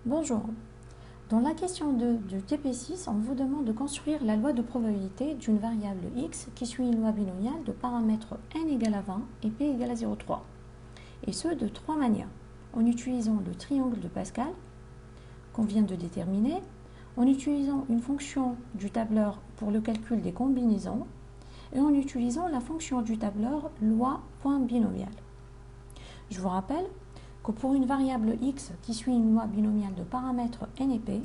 Bonjour. Dans la question 2 du TP6, on vous demande de construire la loi de probabilité d'une variable x qui suit une loi binomiale de paramètres n égale à 20 et p égale à 0,3. Et ce, de trois manières. En utilisant le triangle de Pascal, qu'on vient de déterminer, en utilisant une fonction du tableur pour le calcul des combinaisons, et en utilisant la fonction du tableur loi.binomial. Je vous rappelle que pour une variable x qui suit une loi binomiale de paramètres n et p,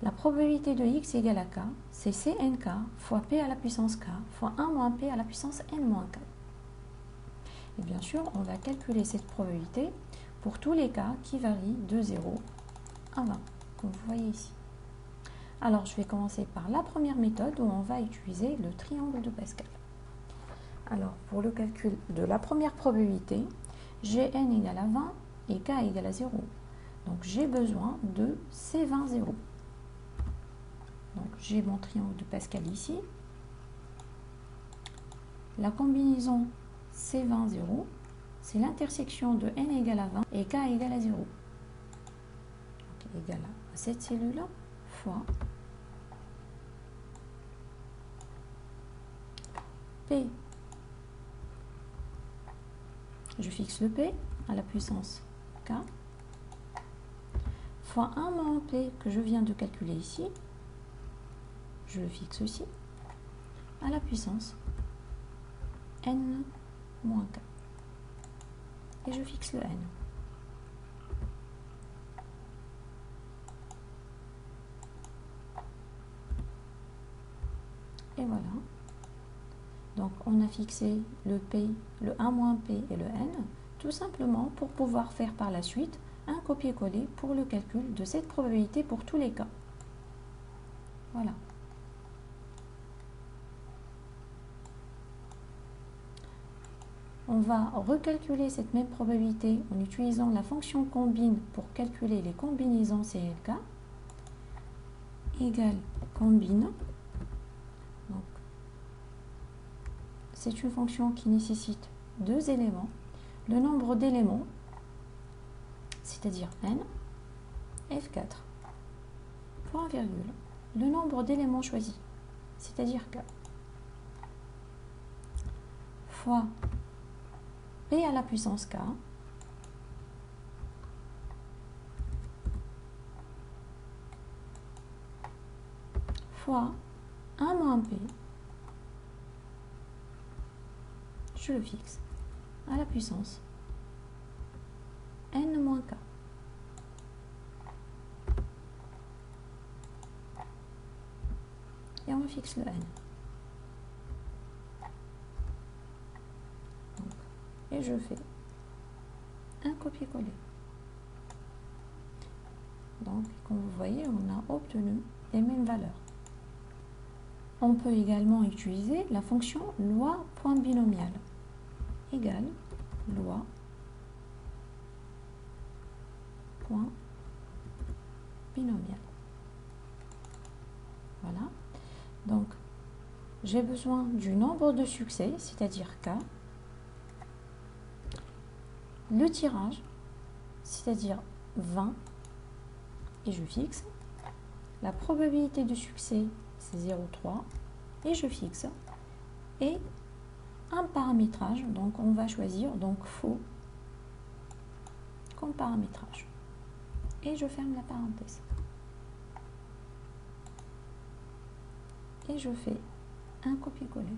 la probabilité de x égale à k, c'est cnk fois p à la puissance k fois 1 moins p à la puissance n moins k. Et bien sûr, on va calculer cette probabilité pour tous les cas qui varient de 0 à 20, comme vous voyez ici. Alors, je vais commencer par la première méthode où on va utiliser le triangle de Pascal. Alors, pour le calcul de la première probabilité, Gn égale à 20 et k égale à 0. Donc, j'ai besoin de C20, 0. Donc, j'ai mon triangle de Pascal ici. La combinaison C20, 0, c'est l'intersection de n égale à 20 et k égale à 0. Donc, égale à cette cellule fois P. Je fixe le P à la puissance K fois 1 moins P que je viens de calculer ici. Je le fixe aussi à la puissance N moins K. Et je fixe le N. Et voilà. Donc on a fixé le P, le 1 moins P et le N, tout simplement pour pouvoir faire par la suite un copier-coller pour le calcul de cette probabilité pour tous les cas. Voilà. On va recalculer cette même probabilité en utilisant la fonction combine pour calculer les combinaisons CLK égale combine. C'est une fonction qui nécessite deux éléments. Le nombre d'éléments, c'est-à-dire n, f4, point virgule, le nombre d'éléments choisis, c'est-à-dire k, fois p à la puissance k, fois 1 moins p, je le fixe, à la puissance n moins k. Et on fixe le n. Donc, et je fais un copier-coller. Donc, comme vous voyez, on a obtenu les mêmes valeurs. On peut également utiliser la fonction loi.binomial égale loi.binomial. Voilà. Donc, j'ai besoin du nombre de succès, c'est-à-dire k, le tirage, c'est-à-dire 20, et je fixe. La probabilité de succès, c'est 0,3, et je fixe. Et un paramétrage, donc on va choisir donc faux comme paramétrage. Et je ferme la parenthèse. Et je fais un copier-coller.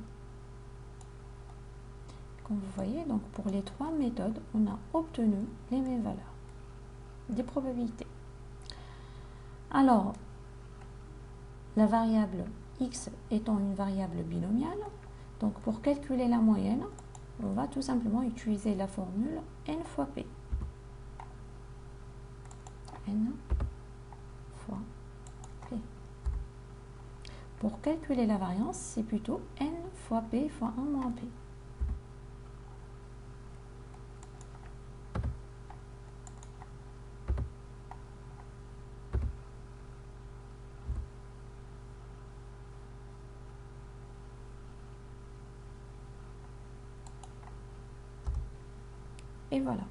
Comme vous voyez, donc pour les trois méthodes, on a obtenu les mêmes valeurs des probabilités. Alors, la variable x étant une variable binomiale, donc pour calculer la moyenne, on va tout simplement utiliser la formule n fois p. N fois p. Pour calculer la variance, c'est plutôt n fois p fois 1 moins p. Et voilà.